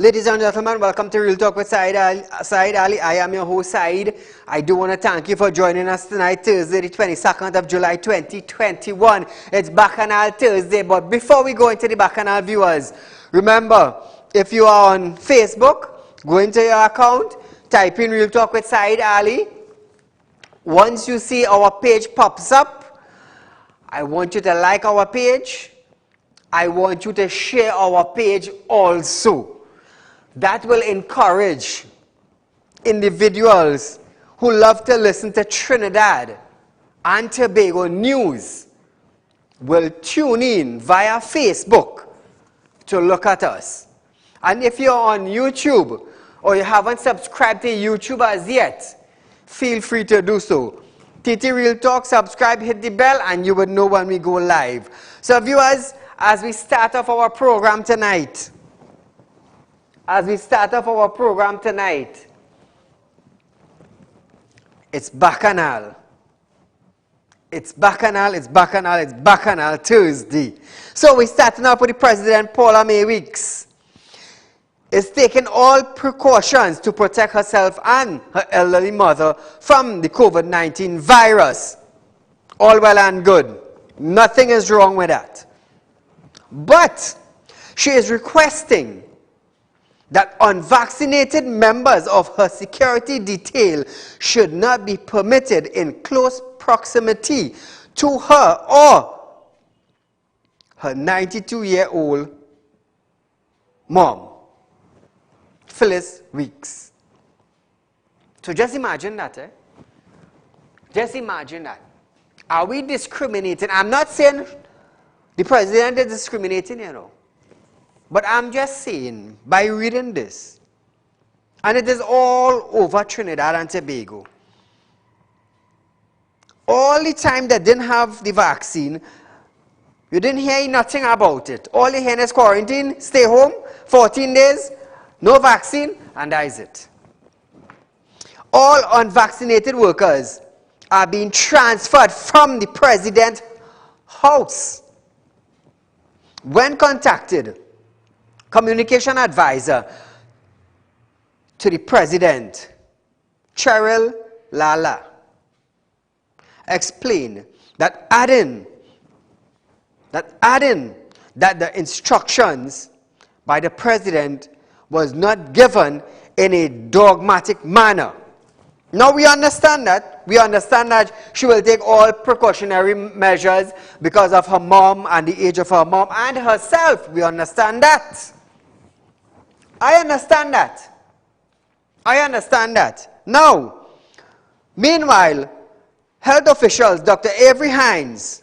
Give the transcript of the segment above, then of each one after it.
Ladies and gentlemen, welcome to Real Talk with Saieed Ali. I am your host, Saeed. I do want to thank you for joining us tonight, Thursday, the 22nd of July, 2021. It's Bacchanal Thursday, but before we go into the Bacchanal, viewers, remember, if you are on Facebook, go into your account, type in Real Talk with Saieed Ali. Once you see our page pops up, I want you to like our page. I want you to share our page also. That will encourage individuals who love to listen to Trinidad and Tobago news will tune in via Facebook to look at us. And if you're on YouTube or you haven't subscribed to YouTube as yet, feel free to do so. TT Real Talk, subscribe, hit the bell, and you would know when we go live. So viewers, as we start off our program tonight, it's Bacchanal. It's Bacchanal Tuesday. So we're starting off with the President Paula May Weeks. Is taking all precautions to protect herself and her elderly mother from the COVID-19 virus. All well and good. Nothing is wrong with that. But she is requesting that unvaccinated members of her security detail should not be permitted in close proximity to her or her 92-year-old mom, Phyllis Weeks. So just imagine that, Just imagine that. Are we discriminating? I'm not saying the president is discriminating, But I'm just saying, by reading this, and it is all over Trinidad and Tobago, all the time they didn't have the vaccine, you didn't hear nothing about it. All you hear is quarantine, stay home, 14 days, no vaccine, and that is it. All unvaccinated workers are being transferred from the president's house. When contacted, communication advisor to the president, Cheryl Lala, explained that adding that the instructions by the president was not given in a dogmatic manner. Now we understand that. We understand that she will take all precautionary measures because of her mom and the age of her mom and herself. We understand that. I understand that. Now, meanwhile, health officials, Dr. Avery Hines,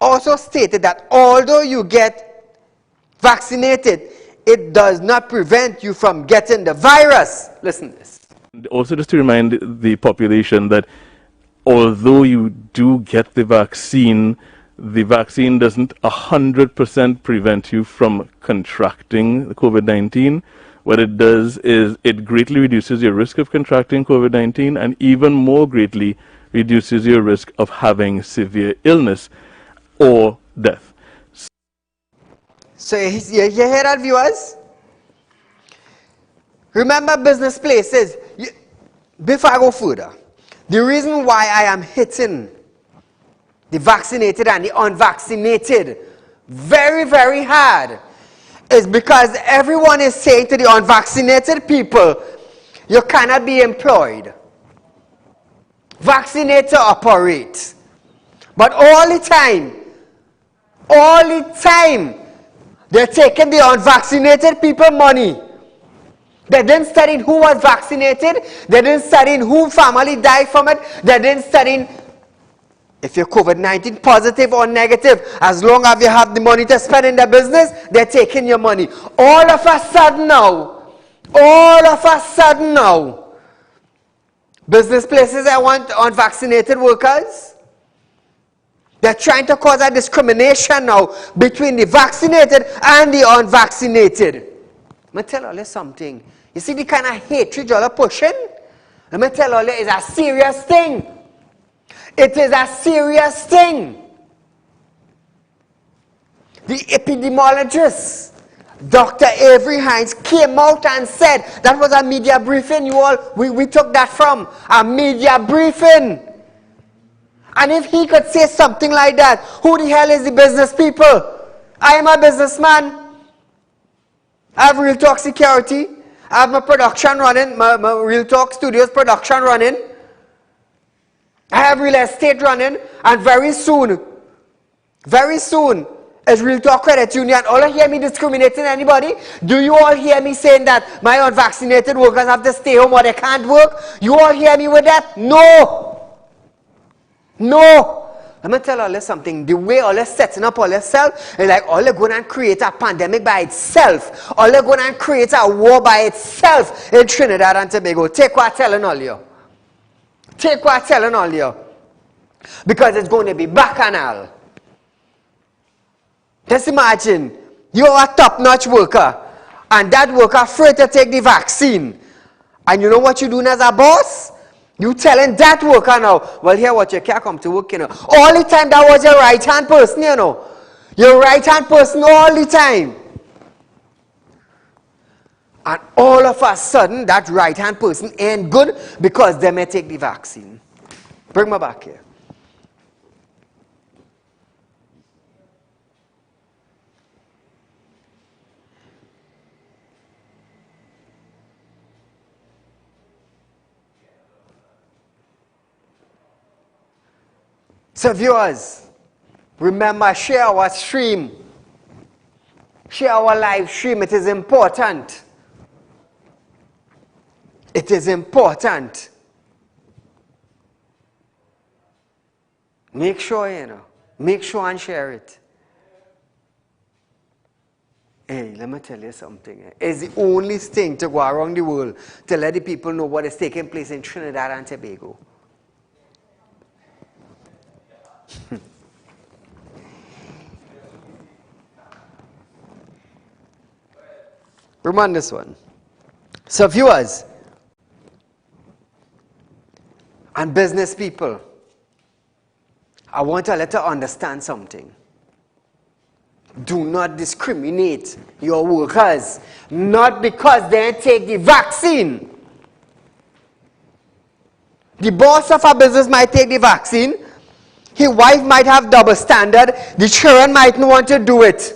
also stated that although you get vaccinated, it does not prevent you from getting the virus. Listen to this. Also, just to remind the population that although you do get the vaccine doesn't 100% prevent you from contracting the COVID-19. What it does is it greatly reduces your risk of contracting COVID-19 and even more greatly reduces your risk of having severe illness or death. So you hear that, viewers? Remember business places. Before I go further, the reason why I am hitting the vaccinated and the unvaccinated very, very hard is because everyone is saying to the unvaccinated people, you cannot be employed. Vaccinate to operate. But all the time, they're taking the unvaccinated people money. They didn't study who was vaccinated. They didn't study who family died from it. They didn't study if you're COVID-19 positive or negative. As long as you have the money to spend in the business, they're taking your money. All of a sudden now, business places that want unvaccinated workers, they're trying to cause a discrimination now between the vaccinated and the unvaccinated. Let me tell you something. You see the kind of hatred you're pushing? Let me tell you, it's a serious thing. It is a serious thing. The epidemiologists Dr. Avery Hines came out and said, that was a media briefing, you all, we took that from a media briefing. And if he could say something like that, who the hell is the business people? I am a businessman. I have Real Talk Security. I have my production running, my Real Talk Studios production running. I have real estate running. And very soon, is Real Talk Credit Union. All you hear me discriminating anybody? Do you all hear me saying that my unvaccinated workers have to stay home or they can't work? You all hear me with that? No. No. Let me tell all something. The way all is setting up all itself is like all they're going and create a pandemic by itself. All they're going and create a war by itself in Trinidad and Tobago. Take what I'm telling all you. Take what I'm telling all you. Because it's going to be bacchanal. Just imagine, you're a top-notch worker, and that worker afraid to take the vaccine. And you know what you're doing as a boss? You telling that worker now, well, here what, you can't come to work, you know. All the time that was your right-hand person, you know. Your right-hand person all the time. And all of a sudden, that right-hand person ain't good because they may take the vaccine. Bring me back here. So viewers, remember, share our stream. Share our live stream. It is important. It is important. Make sure, you know. Make sure and share it. Hey, let me tell you something. It's the only thing to go around the world to let the people know what is taking place in Trinidad and Tobago. Remember this one. So viewers and business people, I want to let you understand something. Do not discriminate your workers, not because they take the vaccine. The boss of a business might take the vaccine. His wife might have double standard. The children might not want to do it.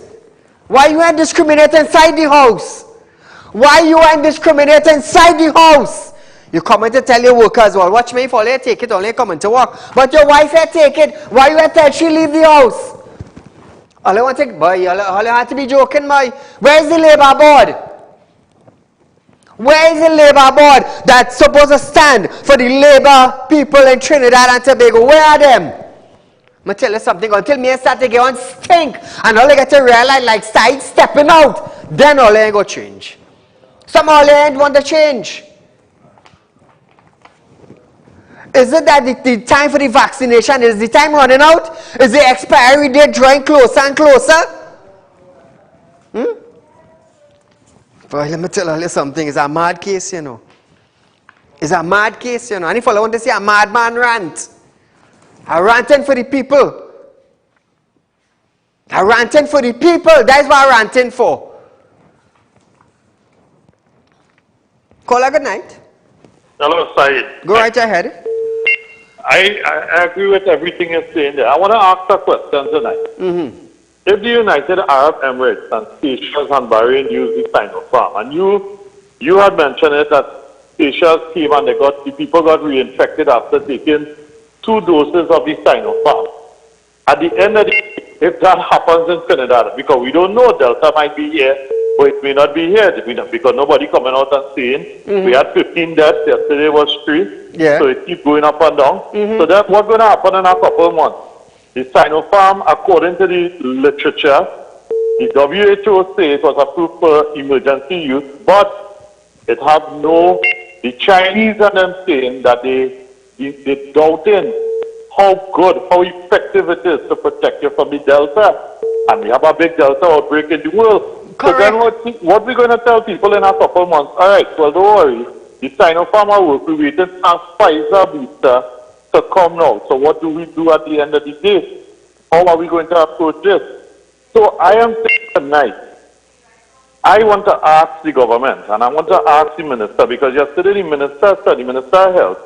Why you ain't discriminate inside the house? Why you ain't discriminate inside the house? You come in to tell your workers, well, watch me, if all you take it, only come in to work. But your wife ain't take it. Why you ain't tell she leave the house? All I want to take, boy, all you have to be joking, boy. Where's the labor board? Where is the labor board that's supposed to stand for the labor people in Trinidad and Tobago? Where are them? I'm going to tell you something. Until me start to get on stink and all I get to realize like side stepping out, then all ain't going to change. Some all ain't want to change. Is it that the time for the vaccination, is the time running out? Is the expiry date drawing closer and closer? Well, let me tell you something. It's a mad case, you know. It's a mad case, you know. And if I want to say a madman rant, I'm ranting for the people. I'm ranting for the people. That's what I'm ranting for. Call a good night. Hello, Saeed. Go right ahead. I agree with everything you're saying there. I want to ask a question tonight. If the United Arab Emirates and Seychelles and Bahrain use the Sinopharm, and you had mentioned it that Seychelles came and the people got reinfected after taking 2 doses of the Sinopharm. At the end of the day, if that happens in Trinidad, because we don't know, Delta might be here, but it may not be here, because nobody coming out and saying, we had 15 deaths, yesterday was 3, so it keeps going up and down. So that's what's going to happen in a couple of months. The Sinopharm, according to the literature, the WHO says it was approved for emergency use, but it had the Chinese and them saying that they doubting how good, how effective it is to protect you from the Delta. And we have a big Delta outbreak in the world. Correct. So then what we're going to tell people in a couple of months, all right, well, don't worry, the Sinopharm are working, we waiting for Pfizer booster to come now. So what do we do at the end of the day? How are we going to approach this? So I am saying tonight, I want to ask the government, and I want to ask the minister, because yesterday the Minister of Health,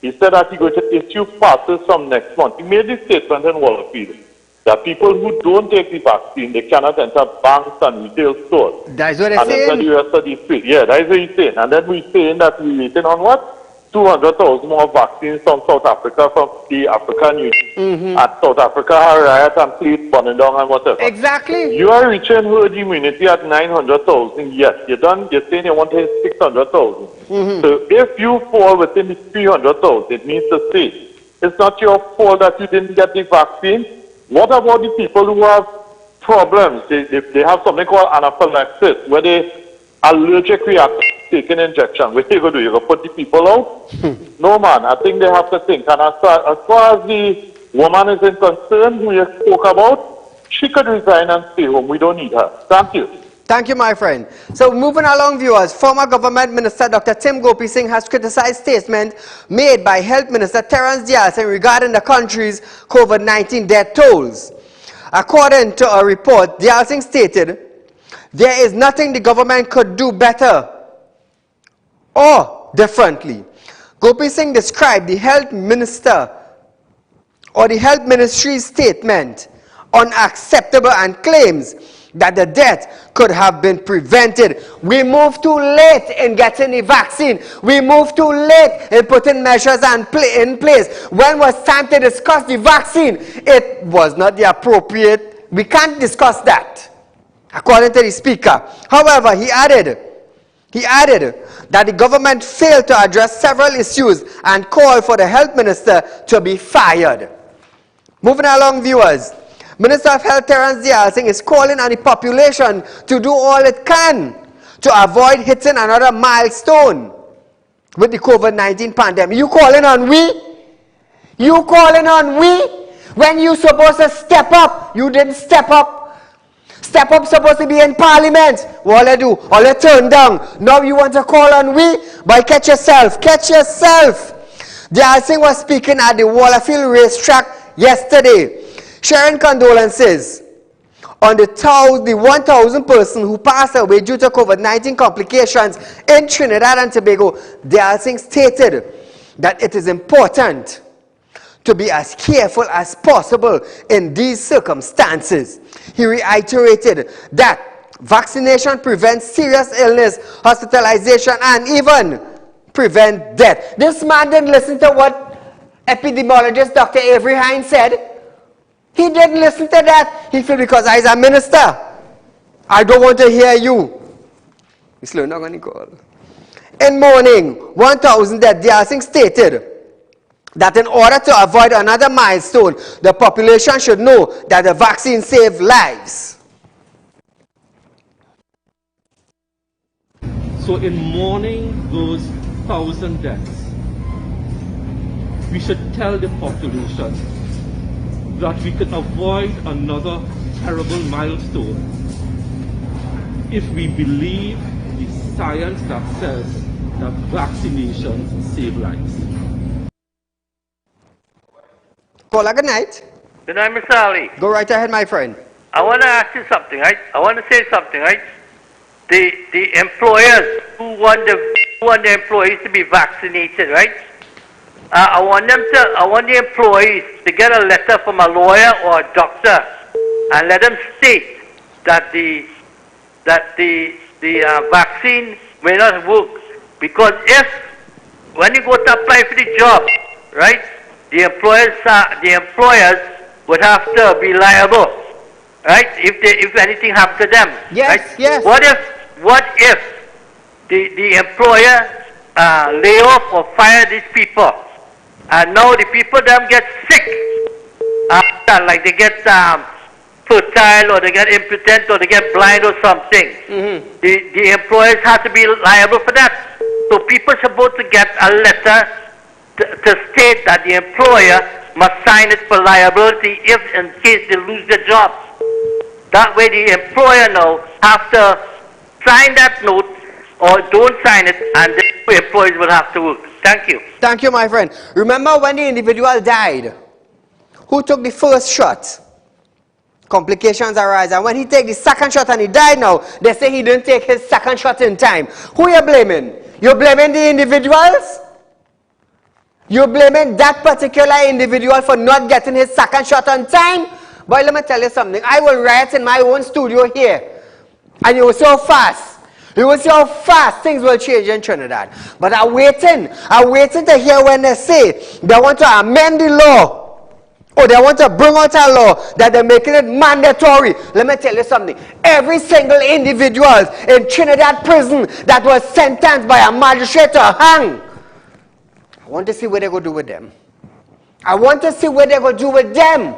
he said that he's going to issue passes from next month. He made this statement in Wallafield that people who don't take the vaccine, they cannot enter banks and retail stores. That's what and they're saying? Enter the rest of the street. Yeah, that's what he's saying. And then we're saying that we're waiting on what? 200,000 more vaccines from South Africa, from the African Union. And South Africa have riot and police burning down and whatever. Exactly. You are reaching herd immunity at 900,000. Yes, you're saying you want to hit 600,000. So if you fall within the 300,000, it means to say it's not your fault that you didn't get the vaccine. What about the people who have problems? They have something called anaphylaxis, where they allergic reaction to taking injection. What are you going to do? You're going to put the people out? No, man. I think they have to think. And as far as the woman is concerned, who you spoke about, she could resign and stay home. We don't need her. Thank you. Thank you, my friend. So moving along, viewers, former government minister Dr. Tim Gopi Singh has criticized statement made by Health Minister Terence Dial Singh regarding the country's COVID-19 death tolls. According to a report, Dial Singh stated, "There is nothing the government could do better or differently." Gopi Singh described the health minister or the health ministry's statement unacceptable and claims that the death could have been prevented. We moved too late in getting the vaccine. We moved too late in putting measures in place. When was time to discuss the vaccine? It was not the appropriate. We can't discuss that, according to the speaker. However, he added that the government failed to address several issues and called for the health minister to be fired. Moving along, viewers, Minister of Health Terence Dial Singh is calling on the population to do all it can to avoid hitting another milestone with the COVID-19 pandemic. You calling on we? You calling on we? When you supposed to step up, you didn't step up. Step up supposed to be in parliament. What all you do? All you turn down. Now you want to call on we? But catch yourself. Catch yourself. Dial Singh was speaking at the Wallafield racetrack yesterday, sharing condolences on the 1,000 persons who passed away due to COVID-19 complications in Trinidad and Tobago. Dial Singh stated that it is important to be as careful as possible in these circumstances. He reiterated that vaccination prevents serious illness, hospitalization, and even prevent death. This man didn't listen to what epidemiologist Dr. Avery Hines said. He didn't listen to that. He said, because I was a minister, I don't want to hear you. He's not going to call. In mourning 1,000 deaths, Dial Singh stated that in order to avoid another milestone, the population should know that the vaccine saves lives. So in mourning those 1,000 deaths, we should tell the population that we can avoid another terrible milestone if we believe the science that says that vaccinations save lives. Caller, good night. Good night, Mr. Ali. Go right ahead, my friend. I want to ask you something, right? I want to say something, right? The employers who want the employees to be vaccinated, right? I want the employees to get a letter from a lawyer or a doctor and let them state that the vaccine may not work, because if when you go to apply for the job, right, the employers would have to be liable, right? If anything happened to them, yes, right? Yes. What if the employer lay off or fire these people? And now the people them get sick, like they get fertile, or they get impotent, or they get blind or something. The employers have to be liable for that. So people are supposed to get a letter to state that the employer must sign it for liability if in case they lose their jobs. That way the employer now have to sign that note or don't sign it, and the employees will have to work. Thank you. Thank you, my friend. Remember when the individual died? Who took the first shot? Complications arise. And when he take the second shot and he died now, they say he didn't take his second shot in time. Who you blaming? You're blaming the individuals? You're blaming that particular individual for not getting his second shot on time? Boy, let me tell you something. I will riot in my own studio here. And you will see how fast. You will see how fast things will change in Trinidad. But I'm waiting to hear when they say they want to amend the law. Or they want to bring out a law that they're making it mandatory. Let me tell you something. Every single individual in Trinidad prison that was sentenced by a magistrate to hang, I want to see what they're going to do with them. I want to see what they're going to do with them.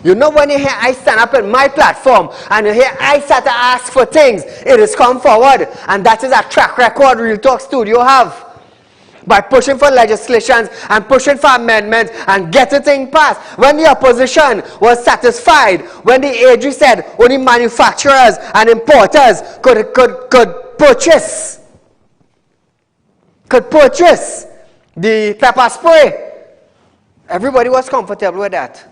You know, when you hear I stand up in my platform and you hear I start to ask for things, it is come forward. And that is a track record Real Talk Studio have. By pushing for legislations and pushing for amendments and getting things passed. When the opposition was satisfied, when the AG said only manufacturers and importers could purchase the pepper spray, everybody was comfortable with that.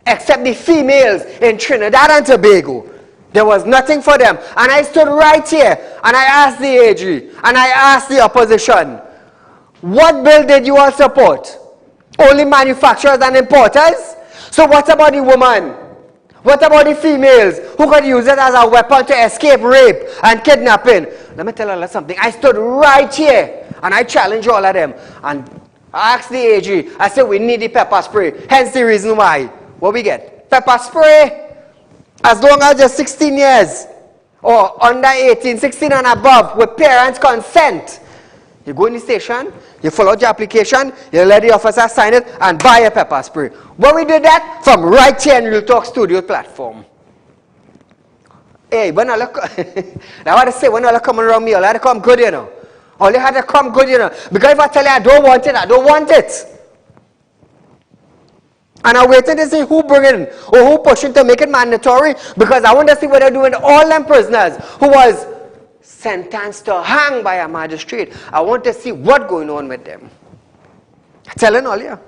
Except the females in Trinidad and Tobago. There was nothing for them. And I stood right here and I asked the AG and I asked the opposition, what bill did you all support? Only manufacturers and importers? So what about the woman? What about the females who could use it as a weapon to escape rape and kidnapping? Let me tell you something. I stood right here and I challenged all of them. And I asked the AG, I said we need the pepper spray. Hence the reason why. What we get? Pepper spray. As long as you're 16 years or under 18, 16 and above with parents' consent. You go in the station, you fill out your application, you let the officer sign it, and buy a pepper spray. But we did that from right here in Real Talk Studio platform. Hey, when I look, now what I say, when I look coming around me, all had to come good, you know. All you had to come good, you know. Because if I tell you I don't want it, I don't want it. And I'm waiting to see who bring it in, or who pushing to make it mandatory, because I want to see what they're doing with all them prisoners who was sentenced to hang by a magistrate. I want to see what's going on with them. I'm telling all you.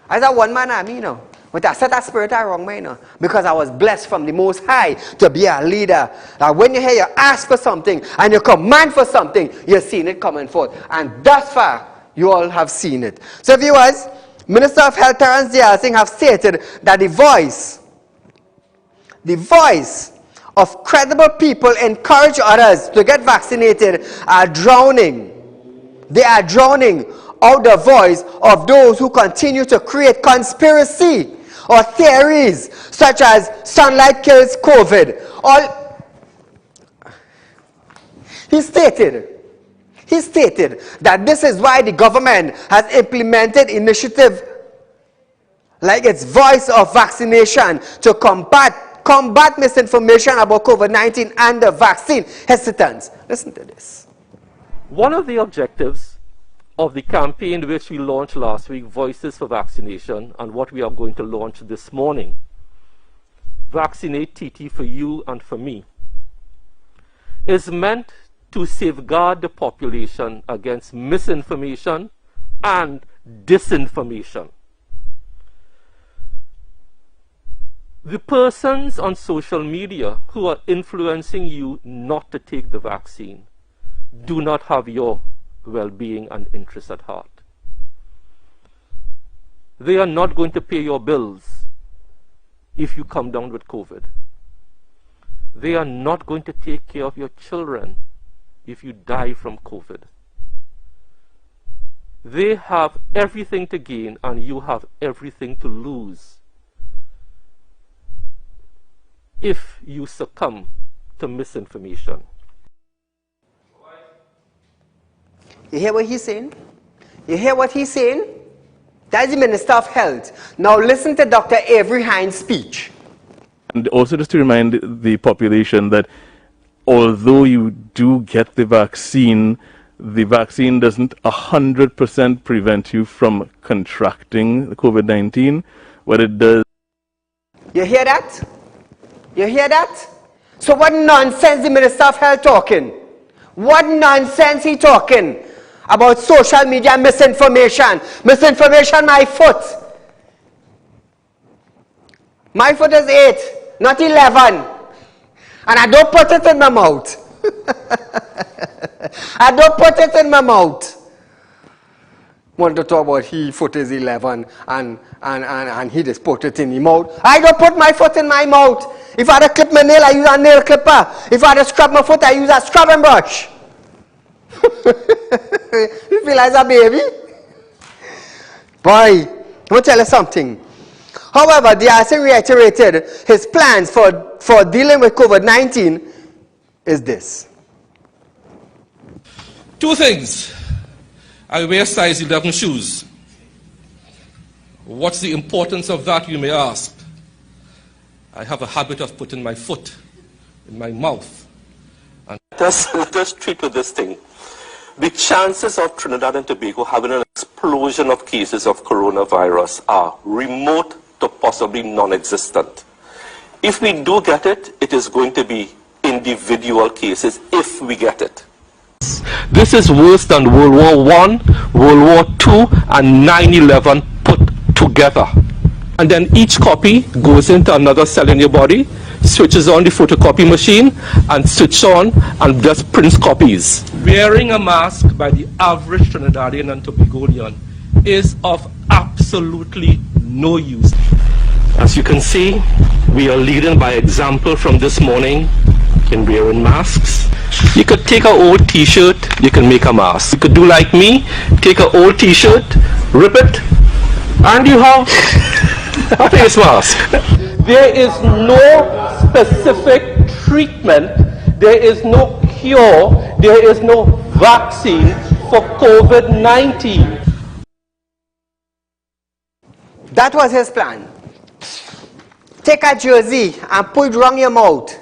As a one-man army, you know. But I set that spirit wrong way, you know. Because I was blessed from the Most High to be a leader. That when you hear you ask for something and you command for something, you're seeing it coming forth. And thus far, you all have seen it. So viewers, Minister of Health Terence Singh have stated that the voice of credible people encourage others to get vaccinated are drowning. They are drowning out the voice of those who continue to create conspiracy or theories such as sunlight kills COVID. He stated that this is why the government has implemented initiative like its voice of vaccination to combat misinformation about COVID-19 and the vaccine hesitance. Listen to this. One of the objectives of the campaign which we launched last week, Voices for Vaccination, and what we are going to launch this morning, Vaccinate TT for you and for me, is meant to safeguard the population against misinformation and disinformation. The persons on social media who are influencing you not to take the vaccine do not have your well-being and interest at heart. They are not going to pay your bills if you come down with COVID. They are not going to take care of your children if you die from COVID. They have everything to gain and you have everything to lose if you succumb to misinformation. You hear what he's saying? You hear what he's saying? That's the Minister of Health. Now listen to Dr. Avery Hines' speech. And also just to remind the population that although you do get the vaccine doesn't 100% prevent you from contracting the COVID-19. What it does... You hear that? You hear that? So what nonsense the Minister of Health talking? What nonsense he talking about social media misinformation? Misinformation, my foot. My foot is 8, not 11. And I don't put it in my mouth. I don't put it in my mouth. Want to talk about he foot is 11 and he just put it in his mouth. I don't put my foot in my mouth. If I had to clip my nail, I use a nail clipper. If I had to scrub my foot, I use a scrubbing brush. You feel like a baby? Boy, let me tell you something. However, the RC reiterated his plans for dealing with COVID-19 is this. 2 things. I wear size 11 shoes. What's the importance of that, you may ask? I have a habit of putting my foot in my mouth. Let us treat with this thing. The chances of Trinidad and Tobago having an explosion of cases of coronavirus are remote to possibly non-existent. If we do get it, it is going to be individual cases if we get it. This is worse than World War I, World War II, and 9/11 put together. And then each copy goes into another cell in your body, switches on the photocopy machine, and switch on and just prints copies. Wearing a mask by the average Trinidadian and Tobagonian is of absolutely no use. As you can see, we are leading by example from this morning in wearing masks. You could take an old t-shirt, you can make a mask. You could do like me, take an old t-shirt, rip it, and you have a face mask. There is no specific treatment, there is no cure, there is no vaccine for COVID-19. That was his plan. Take a jersey and put it around your mouth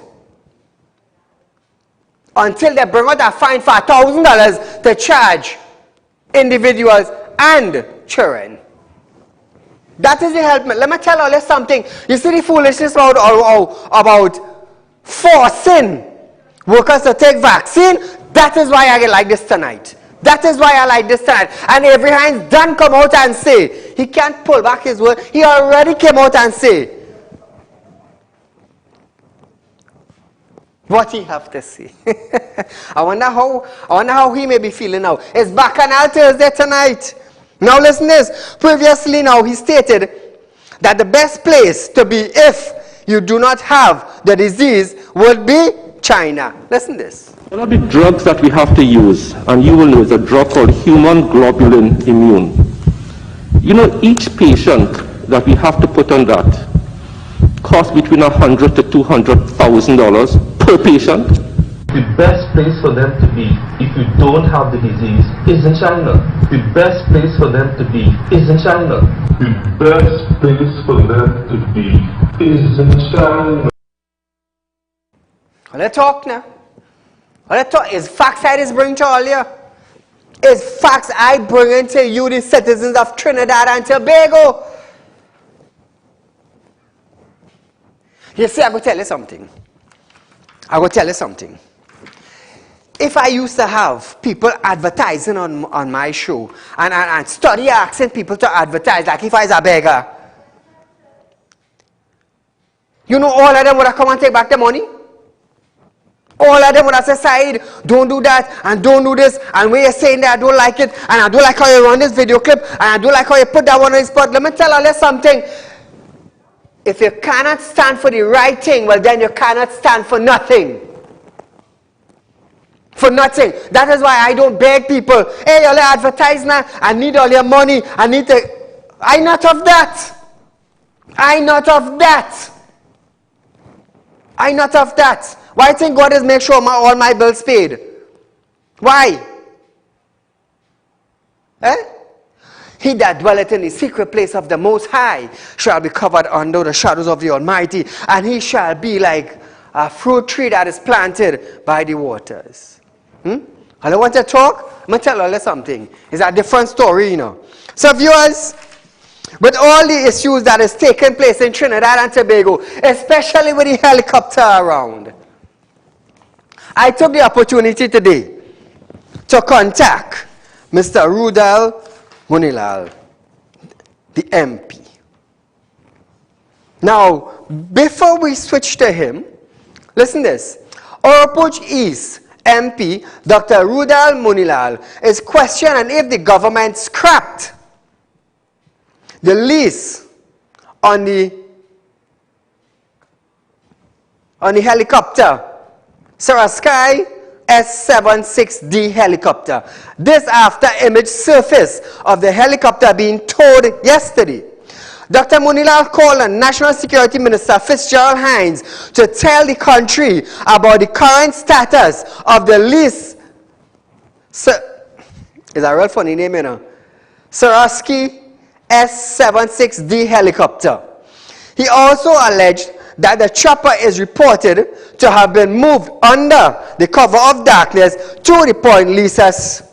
until they bring out a fine for $1,000 to charge individuals and children. That is the help. Let me tell you something. You see the foolishness about forcing workers to take vaccine? That is why I like this tonight. That is why I like this tonight. And every Hines done come out and say, he can't pull back his word. He already came out and say what he have to say. I wonder how he may be feeling now. It's Bacchanal Thursday tonight. Now listen this. Previously now he stated that the best place to be if you do not have the disease would be China. Listen this. One of the drugs that we have to use, and you will know, is a drug called human globulin immune. You know, each patient that we have to put on that costs between $100,000 to $200,000 per patient. The best place for them to be if you don't have the disease is in China. The best place for them to be is in China. The best place for them to be is in China. Let's talk now. Let's talk. It's facts I just bring to all you. It's facts I bring into you, the citizens of Trinidad and Tobago. You see, I go tell you something. If I used to have people advertising on my show and study asking people to advertise, like if I was a beggar, you know, all of them would have come and take back the money. All of them would have said, Saeed, don't do that and don't do this, and when you're saying that I don't like it, and I don't like how you run this video clip, and I don't like how you put that one on the spot. Let me tell you something. If you cannot stand for the right thing, well then you cannot stand for nothing. For nothing. That is why I don't beg people, hey, you'll advertise now, I need all your money, I'm not of that. I'm not of that. Why think God is make sure all my bills paid? Why? He that dwelleth in the secret place of the Most High shall be covered under the shadows of the Almighty, and he shall be like a fruit tree that is planted by the waters. I don't want to talk. I'm going to tell you something. It's a different story, you know. So viewers, with all the issues that is taking place in Trinidad and Tobago, especially with the helicopter around, I took the opportunity today to contact Mr. Rudal Munilal, the MP. Now, before we switch to him, listen this. Oropouche East MP Dr. Rudal Munilal is questioning if the government scrapped the lease on the helicopter, Sarasky S-76D helicopter. This after image surfaced of the helicopter being towed yesterday. Dr. Munilal called on National Security Minister Fitzgerald Hines to tell the country about the current status of the lease. Is a real funny name, you know? Sarasky S-76D helicopter. He also alleged that the chopper is reported to have been moved under the cover of darkness to the Point Lisas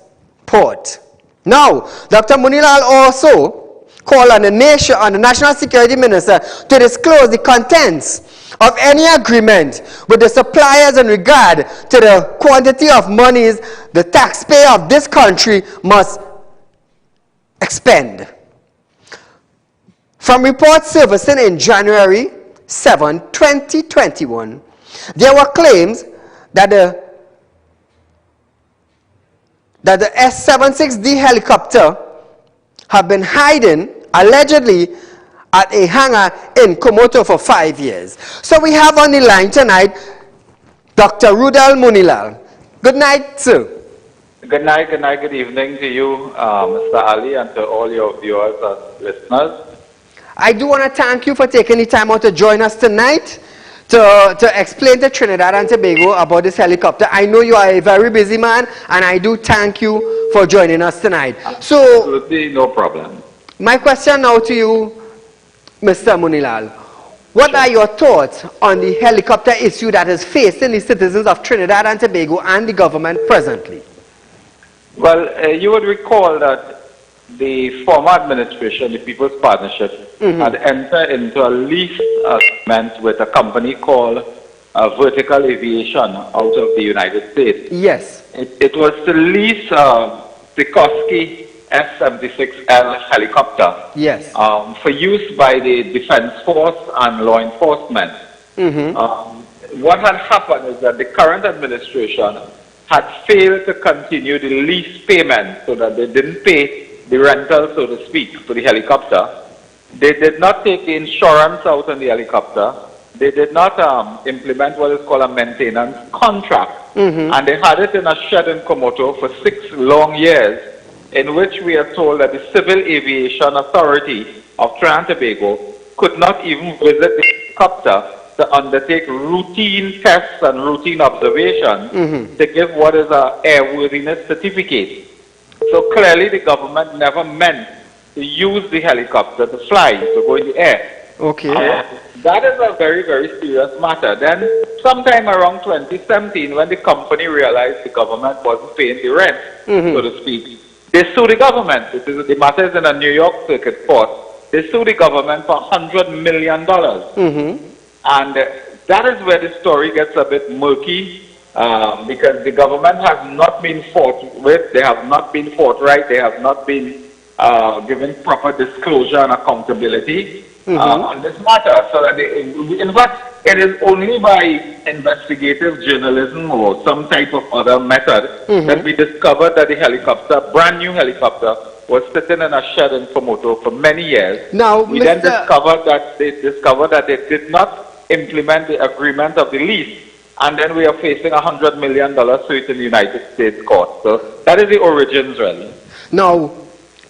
port. Now, Dr. Munilal also called on the National Security Minister to disclose the contents of any agreement with the suppliers in regard to the quantity of monies the taxpayer of this country must expend. From reports surfacing in January 7, 2021, there were claims that the S-76D helicopter have been hiding, allegedly, at a hangar in Komoto for 5 years. So we have on the line tonight Dr. Rudal Munilal. Good night, sir. Good night, good evening to you, Mr. Ali, and to all your viewers and listeners. I do want to thank you for taking the time out to join us tonight to explain to Trinidad and Tobago about this helicopter. I know you are a very busy man, and I do thank you for joining us tonight. So, absolutely no problem. My question now to you, Mr. Munilal. What are your thoughts on the helicopter issue that is facing the citizens of Trinidad and Tobago and the government presently? Well, you would recall that the former administration, the People's Partnership, had entered into a lease agreement with a company called Vertical Aviation out of the United States. Yes. It was to lease Sikorsky S-76L helicopter. Yes. For use by the Defense Force and law enforcement. What had happened is that the current administration had failed to continue the lease payment, so that they didn't pay the rental, so to speak, for the helicopter. They did not take the insurance out on the helicopter. They did not implement what is called a maintenance contract. And they had it in a shed in Komoto for 6 long years, in which we are told that the Civil Aviation Authority of Trinidad and Tobago could not even visit the helicopter to undertake routine tests and routine observations to give what is an airworthiness certificate. So clearly the government never meant to use the helicopter to fly, to go in the air. Okay. That is a very, very serious matter. Then sometime around 2017, when the company realized the government wasn't paying the rent, so to speak, they sued the government. The matter is in a New York circuit court. They sued the government for $100 million. And that is where the story gets a bit murky, because the government has not been fought with, they have not been forthright, they have not been given proper disclosure and accountability on this matter. So that in fact, it is only by investigative journalism or some type of other method that we discovered that the helicopter, brand new helicopter, was sitting in a shed in Komoto for many years. Now, we then discovered that they did not implement the agreement of the lease, and then we are facing $100 million suit in the United States court. So that is the origins, really. Now,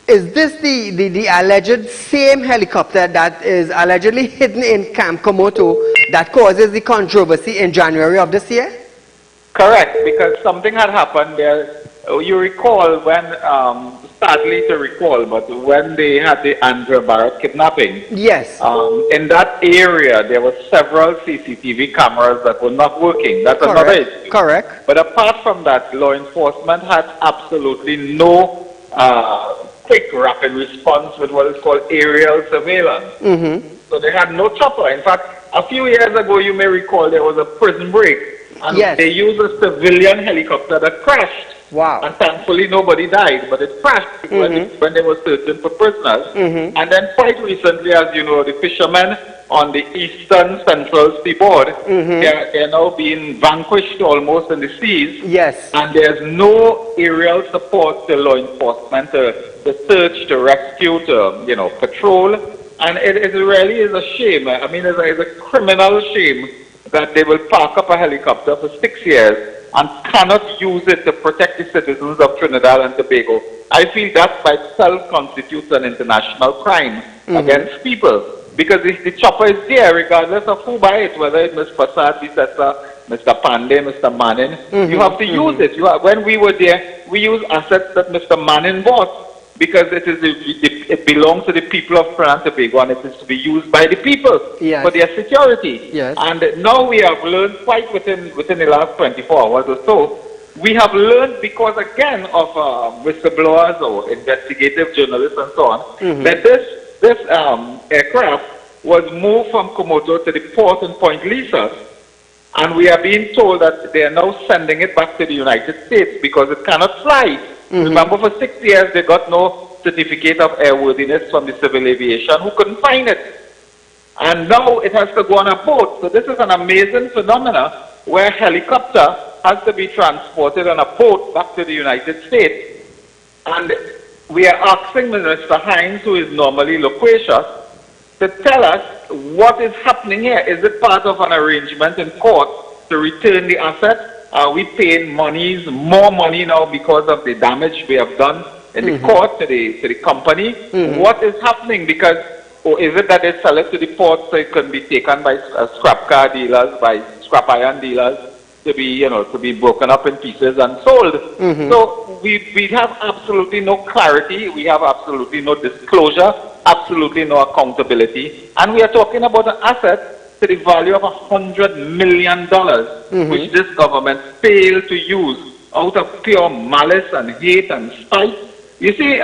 is this the alleged same helicopter that is allegedly hidden in Camp Komoto that causes the controversy in January of this year? Correct, because something had happened there. You recall when, sadly to recall, but when they had the Andrew Barrett kidnapping. Yes. In that area, there were several CCTV cameras that were not working. That's another issue. Correct. But apart from that, law enforcement had absolutely no quick, rapid response with what is called aerial surveillance. So they had no chopper. In fact, a few years ago, you may recall, there was a prison break. And they used a civilian helicopter that crashed. Wow. And thankfully nobody died, but it crashed when they were searching for prisoners. And then quite recently, as you know, the fishermen on the eastern central seaboard, they're now being vanquished almost in the seas. Yes. And there's no aerial support to law enforcement to search, to rescue, to patrol. And it really is a shame. I mean, it's a criminal shame that they will park up a helicopter for 6 years and cannot use it to protect the citizens of Trinidad and Tobago. I feel that by itself constitutes an international crime against people. Because the chopper is there regardless of who buy it, whether it's Ms. Prasad, Mr. Pandey, Mr. Manning. You have to use it. When we were there, we used assets that Mr. Manning bought because it belongs to the people of Trinidad and Tobago and it is to be used by the people for their security. Yes. And now we have learned quite within the last 24 hours or so, we have learned because again of whistleblowers or investigative journalists and so on, that this aircraft was moved from Komodo to the port in Point Lisa, and we are being told that they are now sending it back to the United States because it cannot fly. Remember, for 6 years they got no certificate of airworthiness from the civil aviation, who couldn't find it. And now it has to go on a boat. So this is an amazing phenomenon where a helicopter has to be transported on a boat back to the United States. And we are asking Minister Hines, who is normally loquacious, to tell us what is happening here. Is it part of an arrangement in court to return the asset? Are we paying more money now because of the damage we have done in the court to the company? What is happening? Because, or is it that they sell it to the port so it can be taken by scrap car dealers, by scrap iron dealers, to be broken up in pieces and sold? So we have absolutely no clarity, we have absolutely no disclosure, absolutely no accountability, and we are talking about an asset to the value of $100 million, which this government failed to use out of pure malice and hate and spite. You see,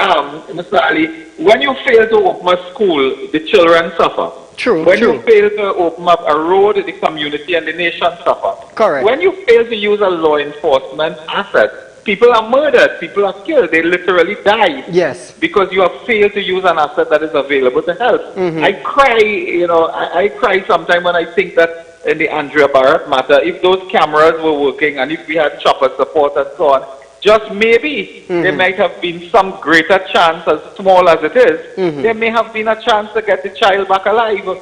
Mr. Ali, when you fail to open a school, the children suffer. When you fail to open up a road, the community and the nation suffer. Correct. When you fail to use a law enforcement asset, people are murdered, people are killed, they literally die. Yes. Because you have failed to use an asset that is available to help. I cry, I cry sometimes when I think that in the Andrea Barrett matter, if those cameras were working and if we had chopper support and so on, just maybe there might have been some greater chance, as small as it is, there may have been a chance to get the child back alive.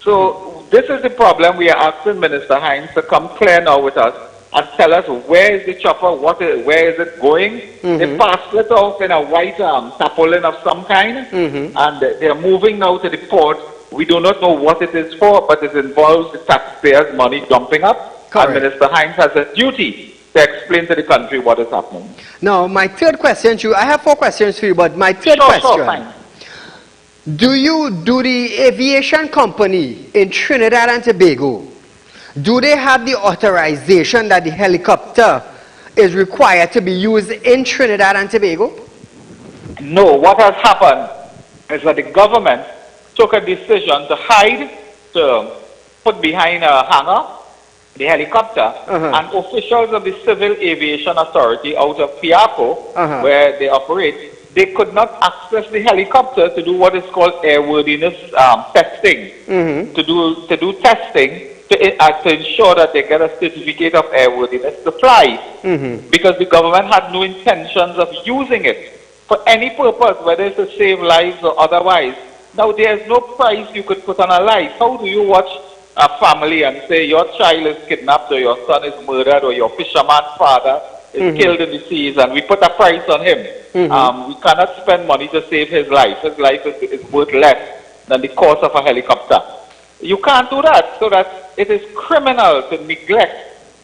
So this is the problem. We are asking Minister Hines to come clear now with us and tell us where is the chopper, where is it going. They passed it off in a white tarpaulin of some kind, and they are moving now to the port. We do not know what it is for, but it involves the taxpayers' money dumping up. Correct. And Minister Hines has a duty to explain to the country what is happening. Now, my third question to you, I have 4 questions for you, but my third question. Sure, fine. Do the aviation company in Trinidad and Tobago, do they have the authorization that the helicopter is required to be used in Trinidad and Tobago? No, what has happened is that the government took a decision to hide, to put behind a hangar, the helicopter, and officials of the Civil Aviation Authority out of Piaco, where they operate, they could not access the helicopter to do what is called airworthiness testing, to do testing to ensure that they get a certificate of airworthiness to fly, because the government had no intentions of using it for any purpose, whether it's to save lives or otherwise. Now, there's no price you could put on a life. How do you watch a family and say your child is kidnapped or your son is murdered or your fisherman father is killed in the seas and we put a price on him? We cannot spend money to save his life. His life is worth less than the cost of a helicopter. You can't do that. So that it is criminal to neglect.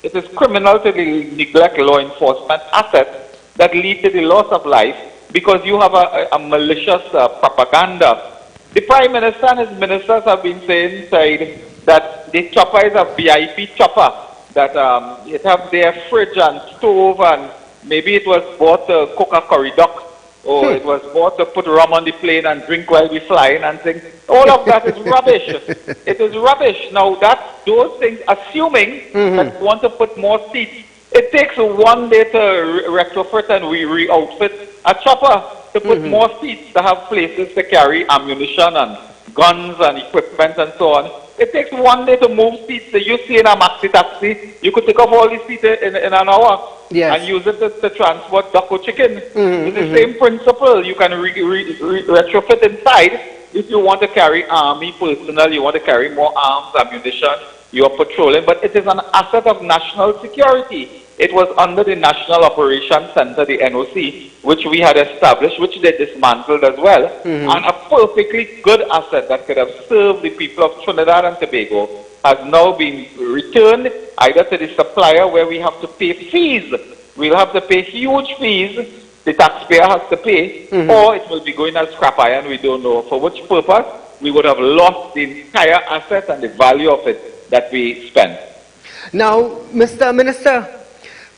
It is criminal to neglect law enforcement assets that lead to the loss of life because you have a malicious propaganda. The Prime Minister and his ministers have been saying that the chopper is a VIP chopper, that it have their fridge and stove, and maybe it was bought to cook a curry duck, or it was bought to put rum on the plane and drink while we're flying and things. All of that is rubbish. It is rubbish. Now, those things, assuming that we want to put more seats It takes 1 day to retrofit and re-outfit a chopper to put more seats to have places to carry ammunition and guns and equipment and so on. It takes 1 day to move seats. So you see in a maxi taxi, you could take off all these seats in an hour and use it to transport duck or chicken. It's the same principle. You can retrofit inside if you want to carry army personnel, you want to carry more arms, ammunition, you are patrolling, but it is an asset of national security. It was under the National Operations Center, the NOC, which we had established, which they dismantled as well, and a perfectly good asset that could have served the people of Trinidad and Tobago has now been returned either to the supplier where we have to pay fees. We'll have to pay huge fees, the taxpayer has to pay, or it will be going as scrap iron, we don't know for which purpose. We would have lost the entire asset and the value of it that we spent. Now, Mr. Minister,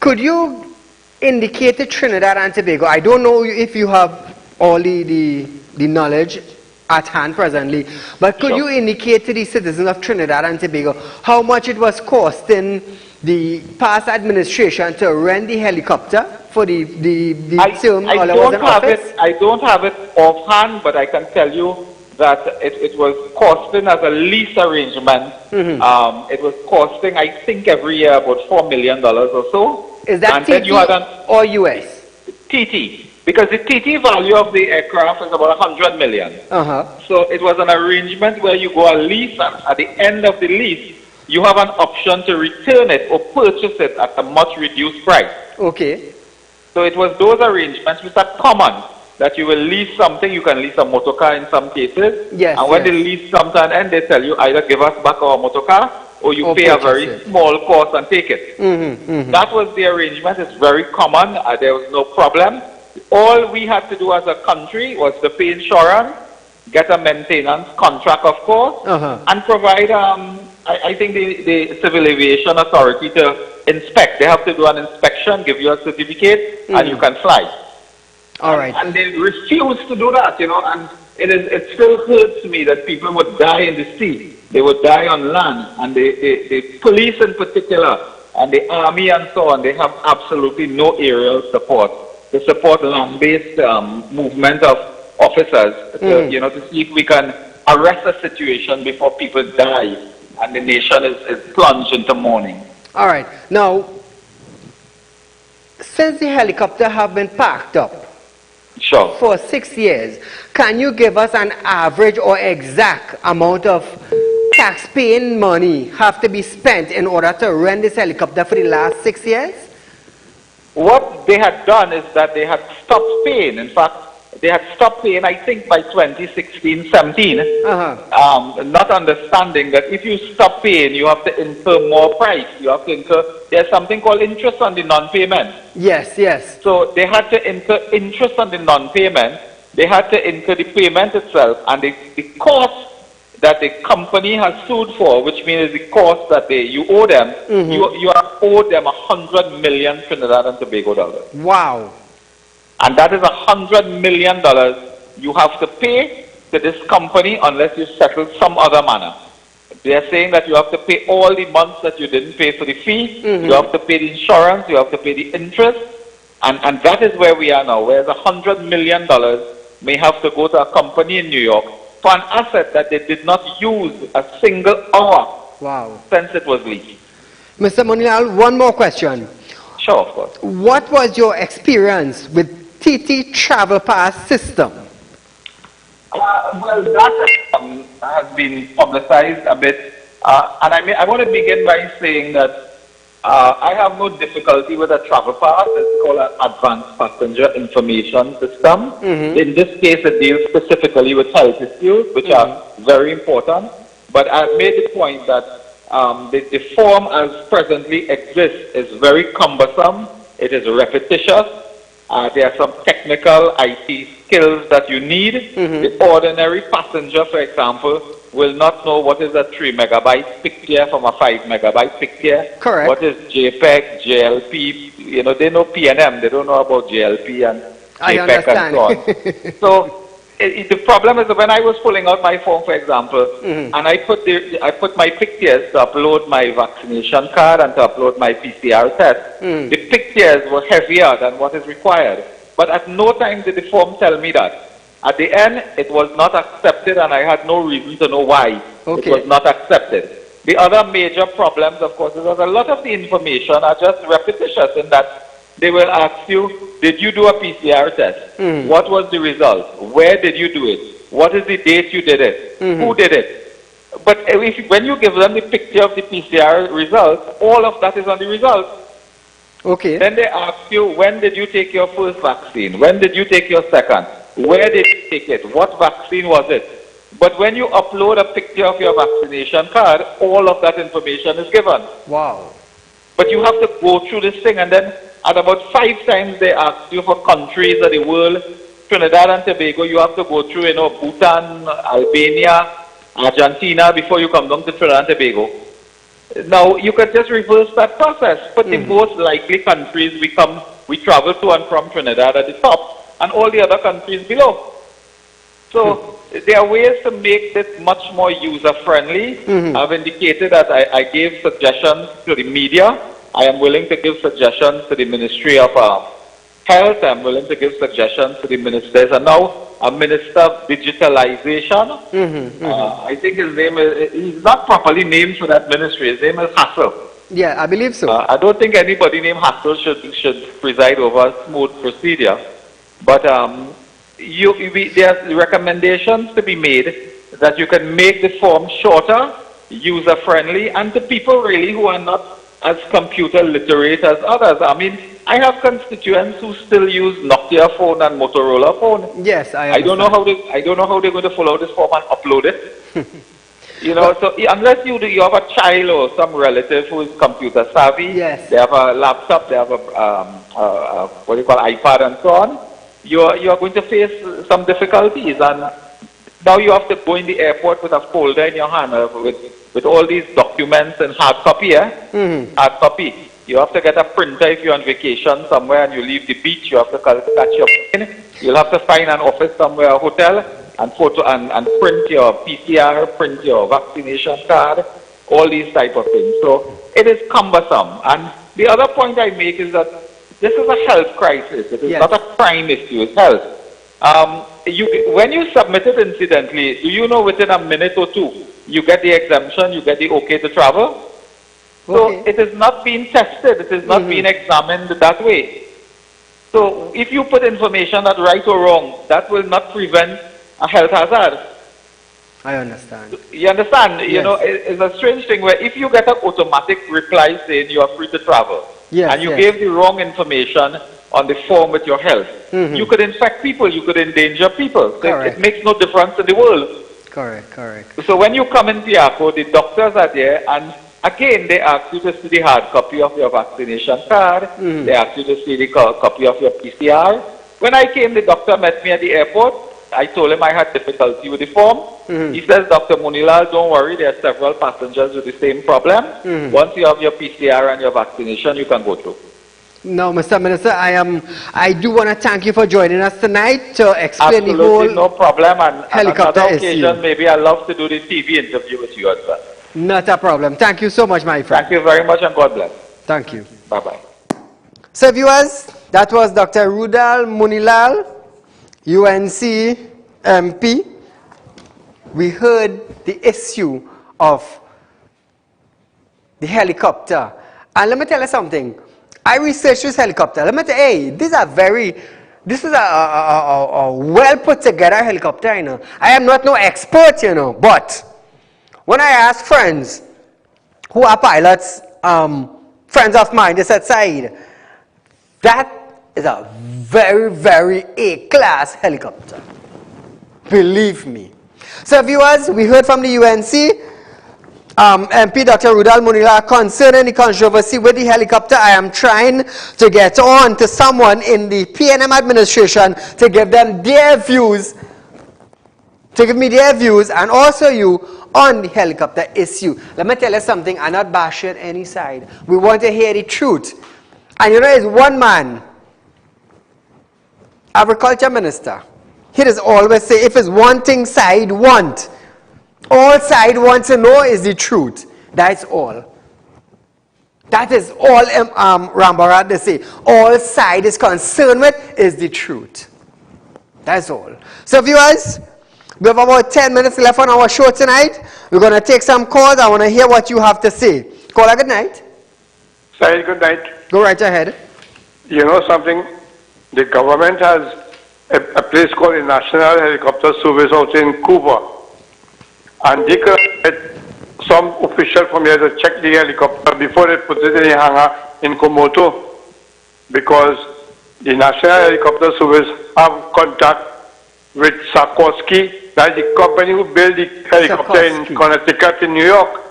could you indicate to Trinidad and Tobago, I don't know if you have all the knowledge at hand presently, but could you indicate to the citizens of Trinidad and Tobago how much it was costing the past administration to rent the helicopter for the term while I was in office? I don't have it offhand, but I can tell you that it was costing as a lease arrangement. It was costing, I think, every year about $4 million or so. Is that TT or US? TT. Because the TT value of the aircraft is about 100 million. So it was an arrangement where you go a lease, and at the end of the lease, you have an option to return it or purchase it at a much reduced price. Okay. So it was those arrangements which are common, that you will lease something, you can lease a motor car in some cases. Yes, and when the lease comes to an end, they tell you either give us back our motor car or you pay a very small cost and take it. That was the arrangement. It's very common. There was no problem. All we had to do as a country was to pay insurance, get a maintenance contract, of course, and provide, I think, the Civil Aviation Authority to inspect. They have to do an inspection, give you a certificate, and you can fly. All right. And they refused to do that, you know, and it still hurts me that people would die in the sea. They would die on land, and the police in particular, and the army and so on, they have absolutely no aerial support to support land-based movement of officers, you know, to see if we can arrest a situation before people die and the nation is plunged into mourning. All right. Now, since the helicopter have been packed up for 6 years, can you give us an average or exact amount of tax-paying money have to be spent in order to rent this helicopter for the last 6 years? What they had done is that they had stopped paying. In fact, they had stopped paying, I think, by 2016-17, not understanding that if you stop paying, you have to incur more price. You have to incur, there's something called interest on the non-payment. Yes, yes. So they had to incur interest on the non-payment. They had to incur the payment itself, and the cost that the company has sued for, which means the cost that you owe them, you are owed them 100 million Trinidad and Tobago dollars. Wow. And that is $100 million you have to pay to this company unless you settle some other manner. They are saying that you have to pay all the months that you didn't pay for the fee, you have to pay the insurance, you have to pay the interest, and that is where we are now, whereas $100 million may have to go to a company in New York for an asset that they did not use a single hour since it was leased. Mr. Munilal, one more question. Sure, of course. What was your experience with TT Travel Pass system? Well, that has been publicized a bit, and I want to begin by saying that I have no difficulty with a travel pass. It's called an advanced passenger information system. In this case, it deals specifically with health issues, which are very important. But I made the point that the form as presently exists is very cumbersome. It is repetitious. There are some technical IT skills that you need. The ordinary passenger, for example, will not know what is a 3 megabyte picture from a 5 megabyte picture. Correct. What is JPEG, JLP, you know, they know PNM, they don't know about JLP and JPEG and so on. So the problem is that when I was pulling out my form, for example, and I put my pictures to upload my vaccination card and to upload my PCR test, the pictures were heavier than what is required. But at no time did the form tell me that. At the end, it was not accepted, and I had no reason to know why it was not accepted. The other major problems, of course, is that a lot of the information are just repetitious in that they will ask you, did you do a PCR test? What was the result? Where did you do it? What is the date you did it? Who did it? But when you give them the picture of the PCR result, all of that is on the result. Okay. Then they ask you, when did you take your first vaccine? When did you take your second? Where did you take it? What vaccine was it? But when you upload a picture of your vaccination card, all of that information is given. Wow. But you have to go through this thing, and then at about 5 times they ask you for countries of the world. Trinidad and Tobago, you have to go through, Bhutan, Albania, Argentina before you come down to Trinidad and Tobago. Now, you can just reverse that process. Put the most likely countries we travel to and from Trinidad at the top, and all the other countries below. So there are ways to make this much more user-friendly. I've indicated that I gave suggestions to the media. I am willing to give suggestions to the Ministry of Health. I'm willing to give suggestions to the ministers. And now a Minister of Digitalization. I think his name is, he's not properly named for that ministry. His name is Hassel. Yeah, I believe so. I don't think anybody named Hassel should preside over a smooth procedure. But there's recommendations to be made that you can make the form shorter, user-friendly, and to people really who are not as computer literate as others. I mean, I have constituents who still use Nokia phone and Motorola phone. Yes, I don't know how they're going to follow this form and upload it. So unless you have a child or some relative who is computer savvy, yes, they have a laptop, they have a iPad and so on, you're going to face some difficulties. And now you have to go in the airport with a folder in your hand with all these documents and hard copy. Hard copy. You have to get a printer if you're on vacation somewhere and you leave the beach. You have to catch your plane. You'll have to find an office somewhere, a hotel, and print your PCR, print your vaccination card, all these type of things. So it is cumbersome. And the other point I make is that this is a health crisis. It is not a crime issue. It's health. When you submit it incidentally, do you know within a minute or two, you get the exemption, you get the okay to travel? So it is not being tested, it is not being examined that way. So if you put information that's right or wrong, that will not prevent a health hazard. I understand. You understand? Yes. It's a strange thing where if you get an automatic reply saying you are free to travel, and you gave the wrong information on the form with your health, you could infect people, you could endanger people. So it makes no difference in the world. Correct. So when you come in Piaco, the doctors are there, and again, they ask you to see the hard copy of your vaccination card. They ask you to see the copy of your PCR. When I came, the doctor met me at the airport. I told him I had difficulty with the form. He says, Dr. Munilal, don't worry, there are several passengers with the same problem. Once you have your PCR and your vaccination, you can go through. Now, Mr. Minister, I do want to thank you for joining us tonight to explain the whole no problem. And helicopter on another occasion, issue. maybe I'd love to do the TV interview with you as well. Not a problem. Thank you so much, my friend. Thank you very much, and God bless. Thank you. Bye-bye. So, viewers, that was Dr. Rudal Munilal, UNC MP. We heard the issue of the helicopter. And let me tell you something. I researched this helicopter. Let me tell you, this is a well put together helicopter, I am not no expert, but when I asked friends who are pilots, friends of mine, they said, Saeed, that is a very, very A-class helicopter. Believe me. So viewers, we heard from the UNC MP Dr. Rudal Munilal concerning the controversy with the helicopter. I am trying to get on to someone in the PNM administration to give them their views, to give me their views, and also you on the helicopter issue. Let me tell you something, I'm not bashing any side. We want to hear the truth. And it's one man, agriculture minister, He does always say, if it's one thing side want, all side want to know is the truth. That's all. That is all Rambarat they say. All side is concerned with is the truth. That's all. So viewers, we have about 10 minutes left on our show tonight. We're going to take some calls. I want to hear what you have to say. Caller, good night. Saeed, good night. Go right ahead. You know something? The government has a place called the National Helicopter Service out in Cuba. And they could get some official from here to check the helicopter before they put it in the hangar in Komodo. Because the National Helicopter Service have contact with Sikorsky. That's the company who built the helicopter in Connecticut in New York.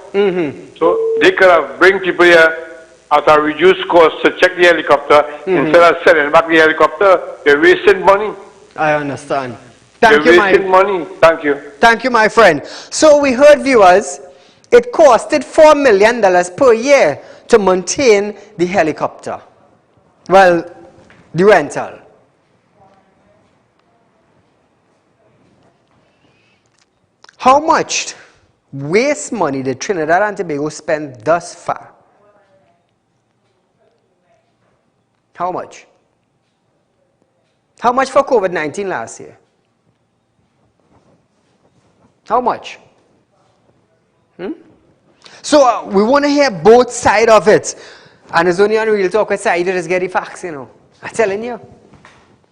So they could have bring people here at a reduced cost to check the helicopter instead of selling back the helicopter. They're wasting money. I understand. They're wasting money. Thank you. Thank you, my friend. So we heard, viewers, it costed $4 million per year to maintain the helicopter. Well, the rental. How much waste money did Trinidad and Tobago spend thus far? How much? How much for COVID-19 last year? How much? So we want to hear both sides of it. And it's only on Real Talk with Saieed just get the facts, you know. I'm telling you.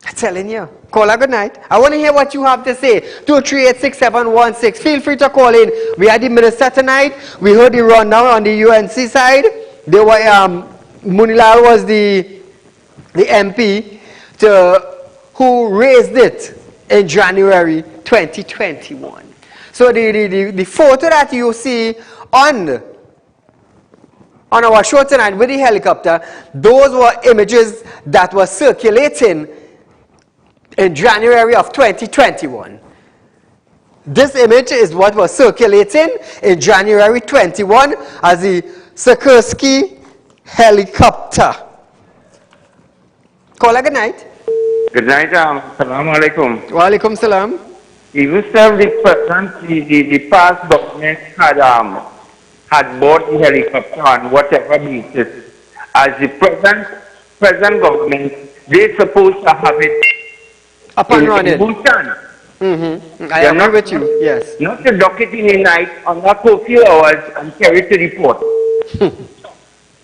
I'm telling you. Caller, good night. I want to hear what you have to say. 238-6716. Feel free to call in. We had the minister tonight. We heard the rundown on the UNC side. They were, Munilal was the MP who raised it in January 2021. So the photo that you see on our show tonight with the helicopter, those were images that were circulating in January of 2021. This image is what was circulating in January 21 as the Sikorsky helicopter. Caller, good night. Good night, Assalamu alaikum. Wa alaikum salam. Even so, the past government had bought the helicopter on whatever basis. As the present government, they're supposed to have it up and running. I agree with you, yes. Not to dock it in the night on the curfew hours and carry it to the port.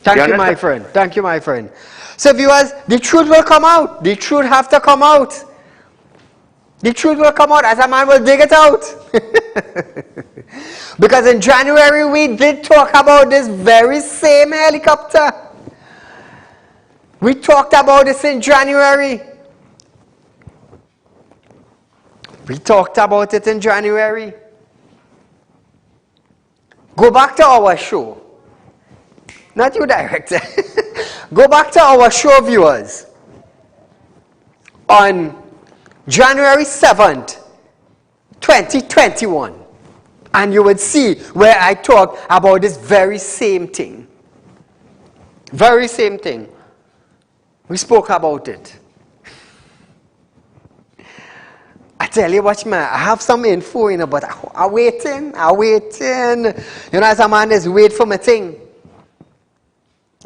Thank you, my friend. Thank you, my friend. So viewers, the truth will come out. The truth have to come out. The truth will come out as a man will dig it out. Because in January we did talk about this very same helicopter. We talked about this in January. We talked about it in January. Go back to our show. Not you, director. Go back to our show, viewers. On January 7th, 2021. And you would see where I talked about this very same thing. Very same thing. We spoke about it. I tell you what, man, I have some info, you know, but I'm waiting. You know, as a man is wait for my thing.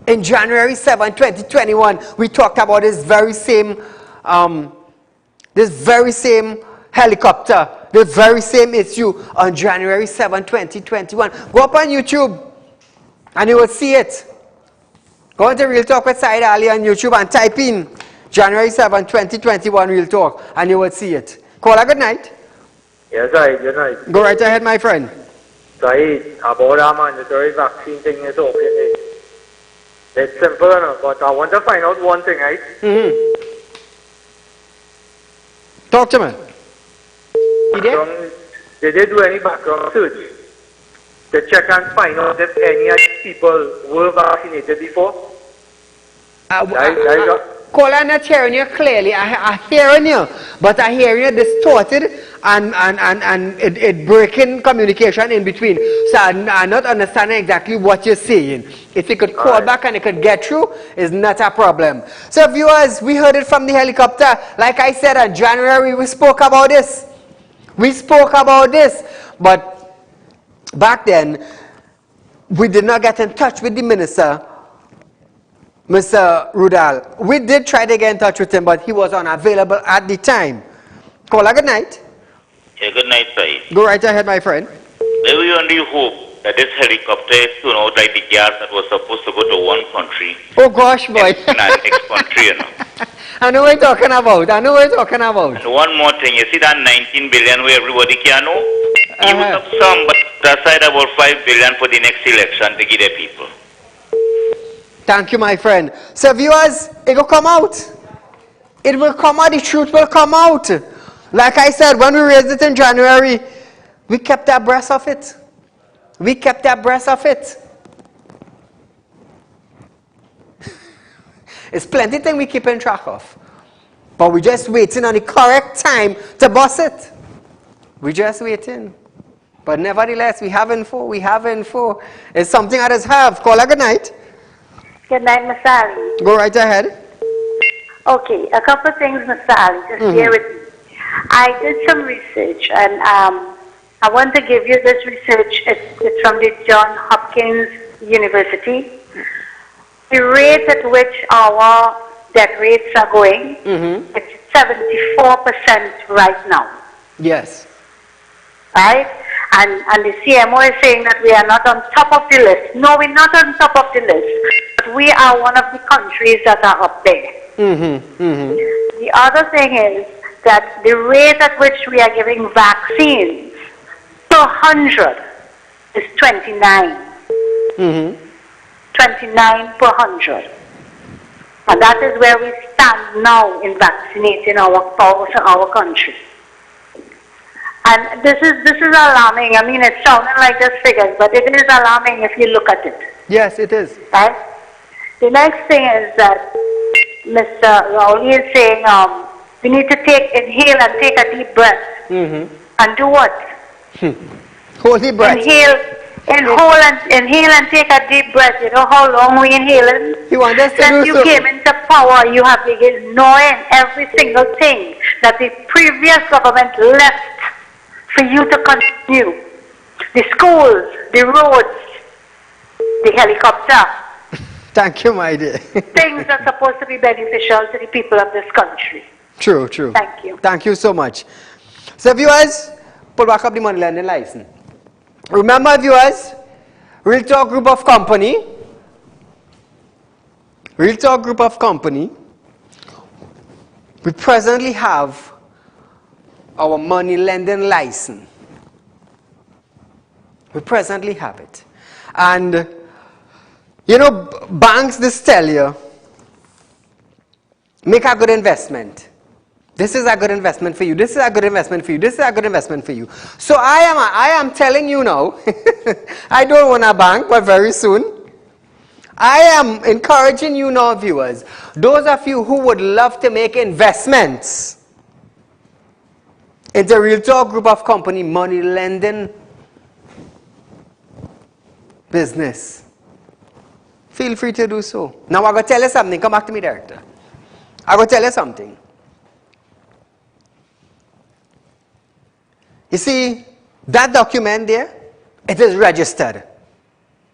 In January 7, 2021, we talked about this very same helicopter, the very same issue on January 7, 2021. Go up on YouTube and you will see it. Go into Real Talk with Saieed Ali on YouTube and type in January 7, 2021 Real Talk and you will see it. Caller, good night. Yes, Saieed, good night. Go right ahead, my friend. Saieed, about our mandatory vaccine thing is okay. It's simple enough, but I want to find out one thing, right? Talk to me. Did they do any background search to check and find out if any of these people were vaccinated before? Caller, I'm not hearing you clearly. I'm hearing you, but I'm hearing you distorted and it breaking communication in between. So I'm not understanding exactly what you're saying. If you could call back and it could get through, it's not a problem. So viewers, we heard it from the helicopter. Like I said, in January, we spoke about this. We spoke about this, but back then, we did not get in touch with the minister, Mr. Rudal. We did try to get in touch with him, but he was unavailable at the time. Caller, good night. Yeah, good night, Saeed. Go right ahead, my friend. There we only hope that this helicopter is soon out like the gas that was supposed to go to one country. Oh gosh, boy. And next country, you know. I know what you're talking about. I know what you're talking about. And one more thing, you see that 19 billion where everybody can know? You would have some, but aside about 5 billion for the next election to give the people. Thank you, my friend. So viewers, it will come out. It will come out. The truth will come out. Like I said, when we raised it in January, we kept abreast of it. We kept abreast of it. It's plenty things we keep in track of. But we're just waiting on the correct time to bust it. We're just waiting. But nevertheless, we have info. We have info. It's something others have. Caller, good night. Good night, Mr. Ali. Go right ahead. Okay, a couple of things, Mr. Ali. Just bear with me. I did some research, and I want to give you this research. It's from the Johns Hopkins University. The rate at which our death rates are going, it's 74% right now. Yes. Right? And the CMO is saying that we are not on top of the list. No, we're not on top of the list. But we are one of the countries that are up there. The other thing is that the rate at which we are giving vaccines per 100 is 29. 29 per 100. And that is where we stand now in vaccinating our country. And this is alarming. I mean, it's sounding like just figures, but it is alarming if you look at it. Yes, it is. Right? The next thing is that Mr. Rowley is saying we need to inhale and take a deep breath. And do what? Hold the breath. Inhale and take a deep breath. You know how long we inhaling? Since you came into power, you have been ignoring every single thing that the previous government left for you to continue. The schools, the roads, the helicopter. Thank you, my dear. Things that are supposed to be beneficial to the people of this country. True, true. Thank you. Thank you so much. So viewers, pull back up the money lending license. Remember viewers, Real Talk Group of Company, we presently have our money lending license. We presently have it. And you know, banks just tell you, make a good investment. This is a good investment for you. This is a good investment for you. This is a good investment for you. So I am telling you now, I don't own a bank, but very soon. I am encouraging you now, viewers, those of you who would love to make investments into Real Talk Group of Company money lending business, feel free to do so. Now I'm going to tell you something. Come back to me, director. I'm going to tell you something. You see, that document there, it is registered.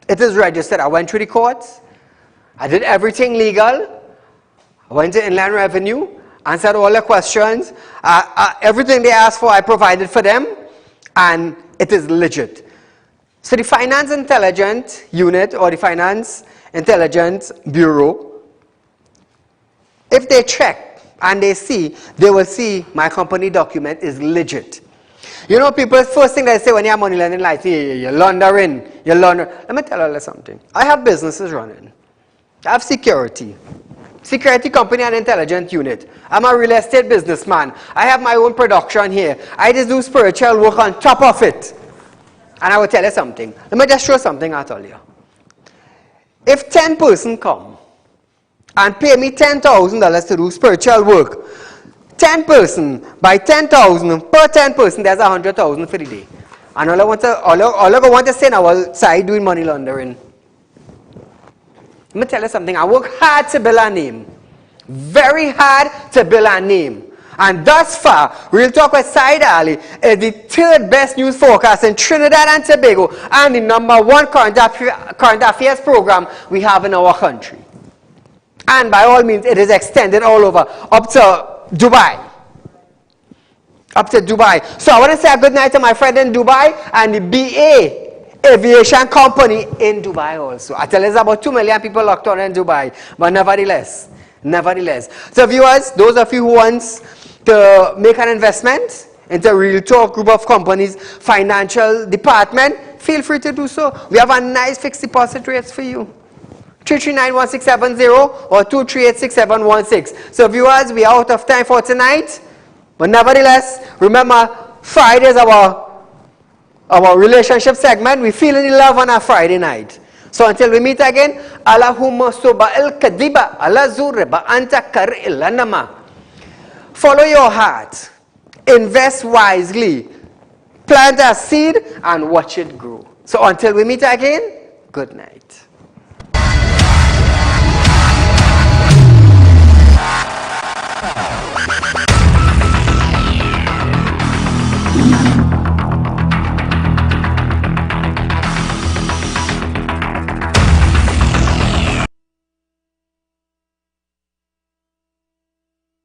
It is registered. I went through the courts. I did everything legal. I went to Inland Revenue, answered all the questions. Everything they asked for, I provided for them. And it is legit. So the Finance Intelligence Unit or the Finance Intelligence Bureau, if they check and they see, they will see my company document is legit. You know, people, first thing they say when you have money lending license, you're laundering, you're laundering. Let me tell you something. I have businesses running. I have security company and intelligence unit. I'm a real estate businessman. I have my own production here. I just do spiritual work on top of it. And I will tell you something. Let me just show something I'll tell you. If 10 persons come and pay me $10,000 to do spiritual work. 10 person by 10,000 per 10 person, there's 100,000 for the day. And all I want to say now, I'll start doing money laundering. Let me tell you something. I work hard to build a name, very hard to build a name. And thus far, Real Talk with Saieed Ali is the third best news forecast in Trinidad and Tobago and the #1 current affairs program we have in our country. And by all means, it is extended all over, up to Dubai. Up to Dubai. So I want to say a good night to my friend in Dubai and the BA Aviation Company in Dubai also. I tell you, there's about 2 million people locked on in Dubai. But nevertheless. So viewers, those of you who want to make an investment into Real Talk group of companies, financial department, feel free to do so. We have a nice fixed deposit rates for you. 339-1670 or 238-6716. So viewers, we are out of time for tonight. But nevertheless, remember, Friday is our relationship segment. We feel in love on a Friday night. So until we meet again, Allahumma soba el kadiba ala zurba anta kar ilanama. Follow your heart. Invest wisely. Plant a seed and watch it grow. So until we meet again, good night.